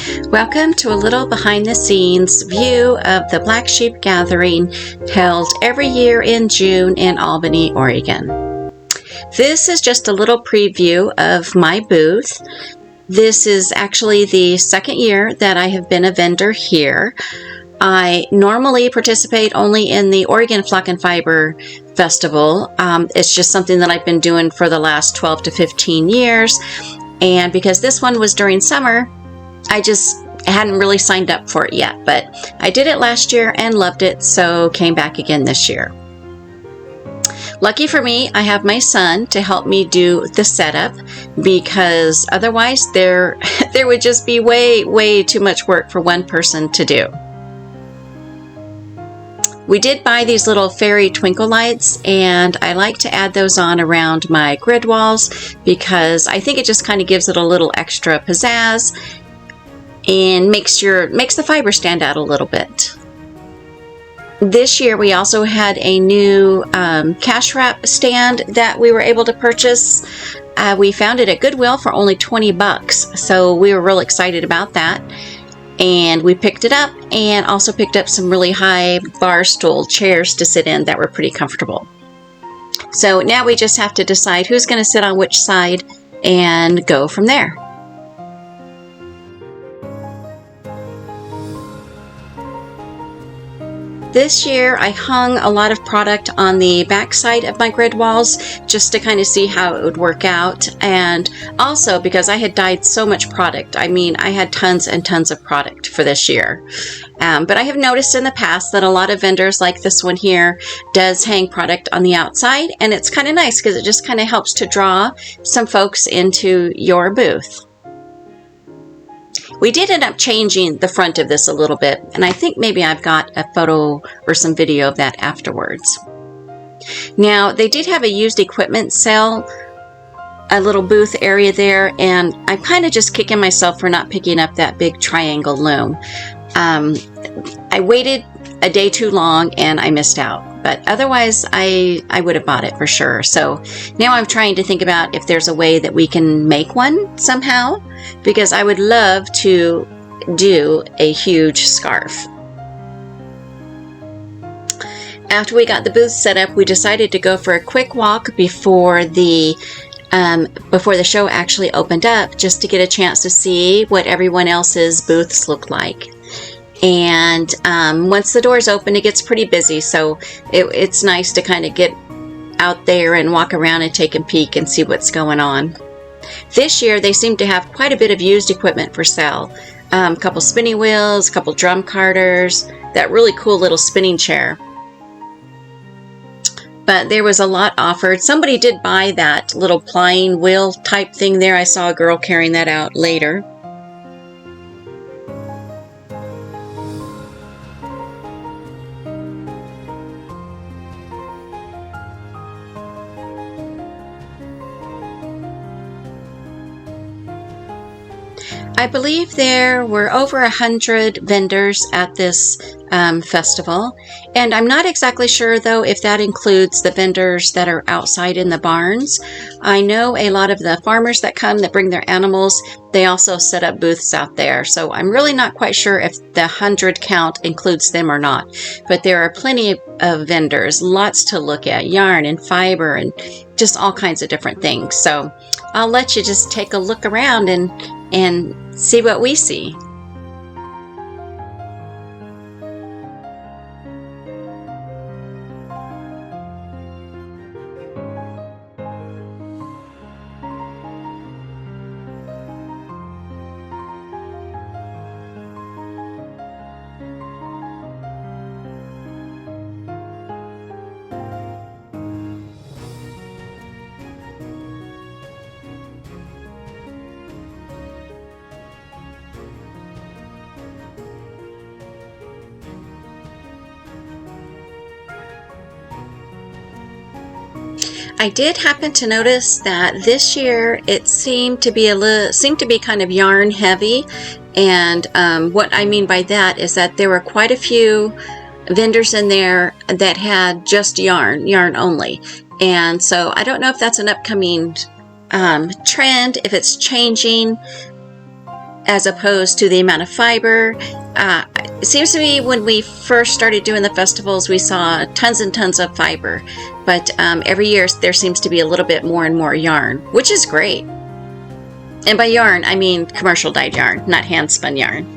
Welcome to a little behind the scenes view of the Black Sheep Gathering held every year in June in Albany, Oregon. This is just a little preview of my booth. This is actually the second year that I have been a vendor here. I normally participate only in the Oregon Flock and Fiber Festival. It's just something that I've been doing for the last 12 to 15 years. And because this one was during summer, I just hadn't really signed up for it yet. But I did it last year and loved it, so came back again this year. Lucky for me, I have my son to help me do the setup, because otherwise there would just be way too much work for one person to do. We did buy these little fairy twinkle lights, and I like to add those on around my grid walls because I think it just kind of gives it a little extra pizzazz and makes the fiber stand out a little bit. This year we also had a new cash wrap stand that we were able to purchase. We found it at Goodwill for only 20 bucks, so we were real excited about that. And we picked it up and also picked up some really high bar stool chairs to sit in that were pretty comfortable. So now we just have to decide who's going to sit on which side and go from there. This year I hung a lot of product on the back side of my grid walls just to kind of see how it would work out, and also because I had dyed so much product. I mean, I had tons and tons of product for this year. But I have noticed in the past that a lot of vendors like this one here does hang product on the outside, and it's kind of nice because it just kind of helps to draw some folks into your booth. We did end up changing the front of this a little bit, and I think maybe I've got a photo or some video of that afterwards. Now, they did have a used equipment sale, a little booth area there, and I'm kind of just kicking myself for not picking up that big triangle loom. I waited a day too long and I missed out, but otherwise I would have bought it for sure. So now I'm trying to think about if there's a way that we can make one somehow, because I would love to do a huge scarf. After we got the booth set up, we decided to go for a quick walk before the show actually opened up, just to get a chance to see what everyone else's booths look like. And once the doors open, it gets pretty busy, so it's nice to kind of get out there and walk around and take a peek and see what's going on. This year they seem to have quite a bit of used equipment for sale. A couple spinning wheels, a couple drum carters, that really cool little spinning chair. But there was a lot offered. Somebody did buy that little plying wheel type thing there. I saw a girl carrying that out later. I believe there were over 100 vendors at this festival, and I'm not exactly sure though if that includes the vendors that are outside in the barns. I know a lot of the farmers that come that bring their animals, they also set up booths out there, so I'm really not quite sure if the 100 count includes them or not. But there are plenty of vendors, lots to look at, yarn and fiber and just all kinds of different things. So I'll let you just take a look around and see what we see. I did happen to notice that this year it seemed to be kind of yarn heavy, and what I mean by that is that there were quite a few vendors in there that had just yarn only. And so I don't know if that's an upcoming trend, if it's changing. as opposed to the amount of fiber. It seems to me when we first started doing the festivals, we saw tons and tons of fiber, but every year there seems to be a little bit more and more yarn, which is great. And by yarn, I mean commercial dyed yarn, not hand spun yarn.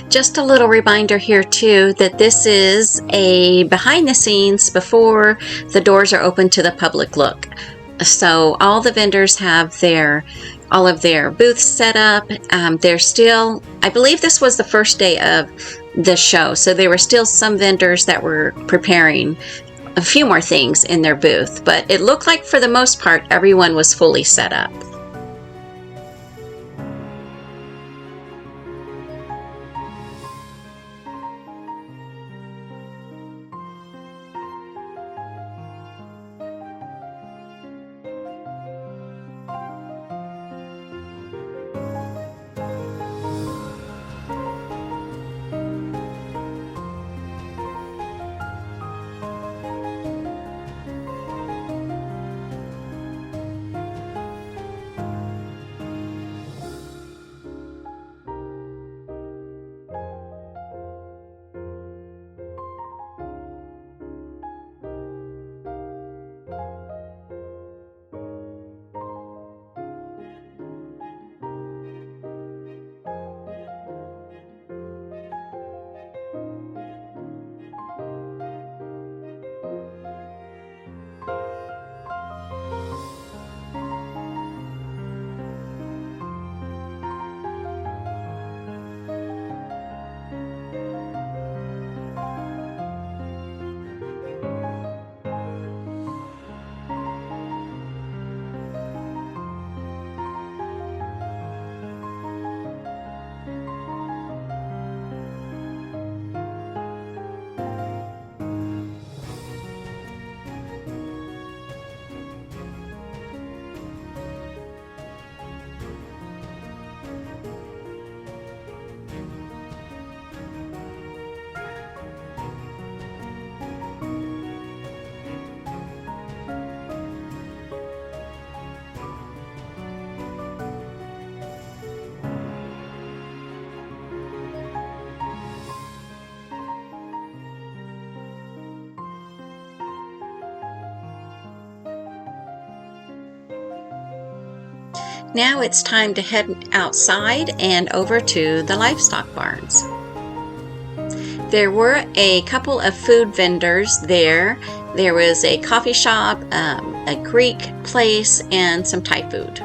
Just a little reminder here too that this is a behind the scenes before the doors are open to the public look. So all the vendors have all of their booths set up. They're still, I believe this was the first day of the show, so there were still some vendors that were preparing a few more things in their booth, but it looked like for the most part everyone was fully set up. Now it's time to head outside and over to the livestock barns. There were a couple of food vendors there. There was a coffee shop, a Greek place, and some Thai food.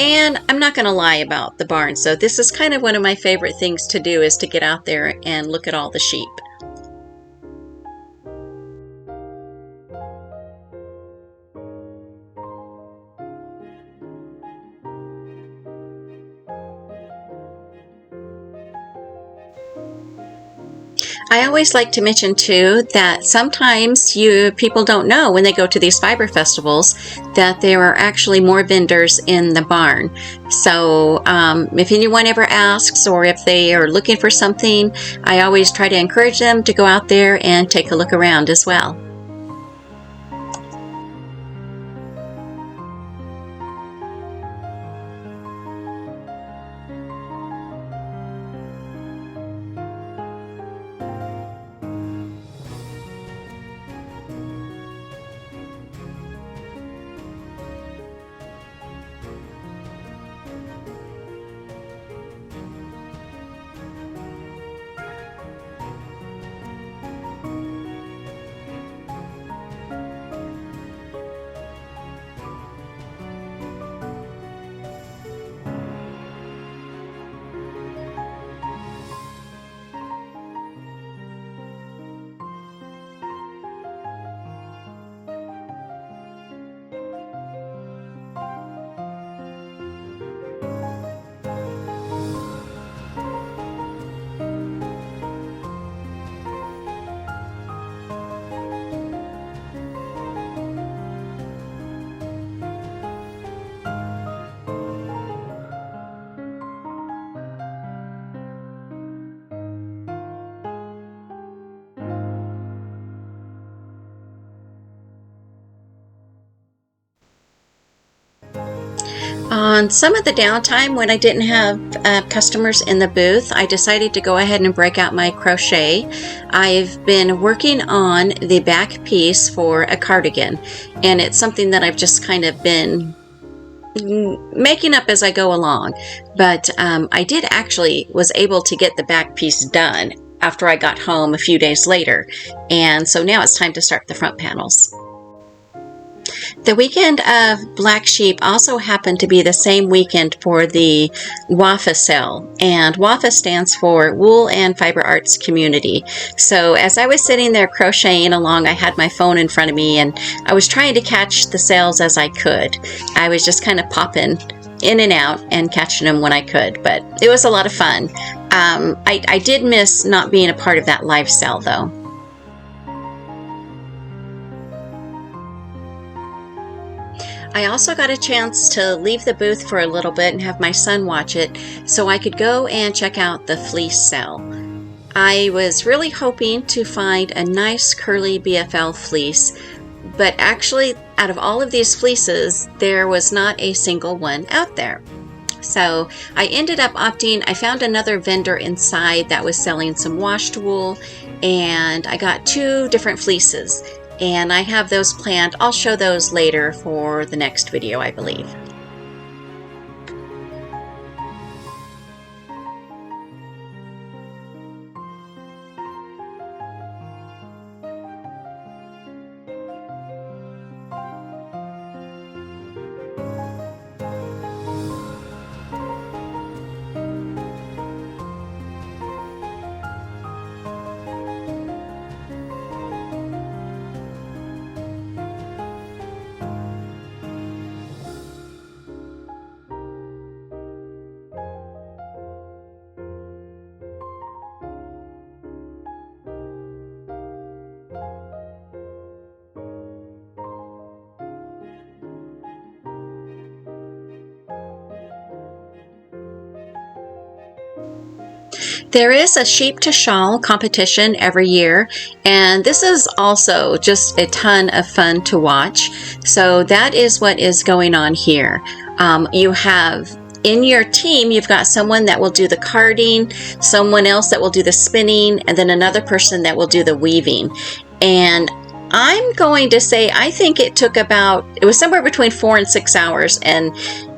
And I'm not going to lie about the barn, so this is kind of one of my favorite things to do, is to get out there and look at all the sheep. I always like to mention too that sometimes people don't know when they go to these fiber festivals that there are actually more vendors in the barn. So if anyone ever asks, or if they are looking for something, I always try to encourage them to go out there and take a look around as well. On some of the downtime when I didn't have customers in the booth, I decided to go ahead and break out my crochet. I've been working on the back piece for a cardigan, and it's something that I've just kind of been making up as I go along. But I did actually was able to get the back piece done after I got home a few days later, and so now it's time to start the front panels. The weekend of Black Sheep also happened to be the same weekend for the WAFA sale, and WAFA stands for Wool and Fiber Arts Community. So as I was sitting there crocheting along, I had my phone in front of me and I was trying to catch the sales as I could. I was just kind of popping in and out and catching them when I could, but it was a lot of fun. I did miss not being a part of that live sale though. I also got a chance to leave the booth for a little bit and have my son watch it so I could go and check out the fleece sale. I was really hoping to find a nice curly BFL fleece, but actually out of all of these fleeces, there was not a single one out there. So I ended up I found another vendor inside that was selling some washed wool, and I got 2 different fleeces. And I have those planned. I'll show those later for the next video, I believe. There is a sheep to shawl competition every year, and this is also just a ton of fun to watch. So that is what is going on here. You have in your team, you've got someone that will do the carding, someone else that will do the spinning, and then another person that will do the weaving. And I'm going to say I think it was somewhere between 4 and 6 hours, and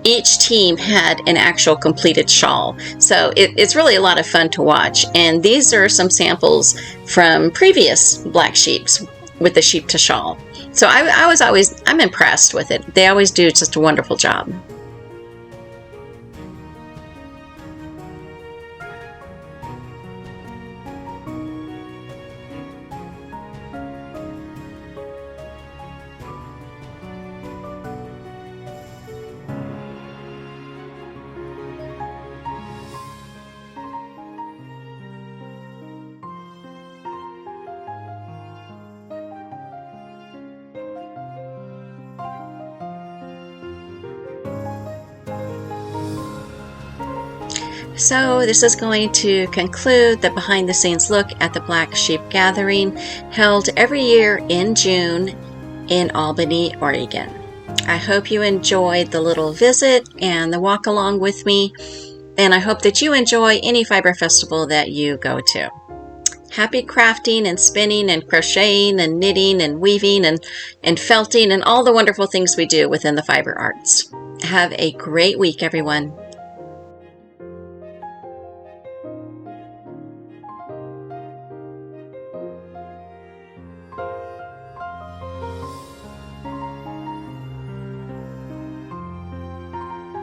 each team had an actual completed shawl. So it's really a lot of fun to watch. And these are some samples from previous Black Sheeps with the sheep to shawl. So I'm impressed with it. They always do just a wonderful job. So this is going to conclude the behind the scenes look at the Black Sheep Gathering held every year in June in Albany, Oregon. I hope you enjoyed the little visit and the walk along with me, and I hope that you enjoy any fiber festival that you go to. Happy crafting and spinning and crocheting and knitting and weaving and felting and all the wonderful things we do within the fiber arts. Have a great week, everyone.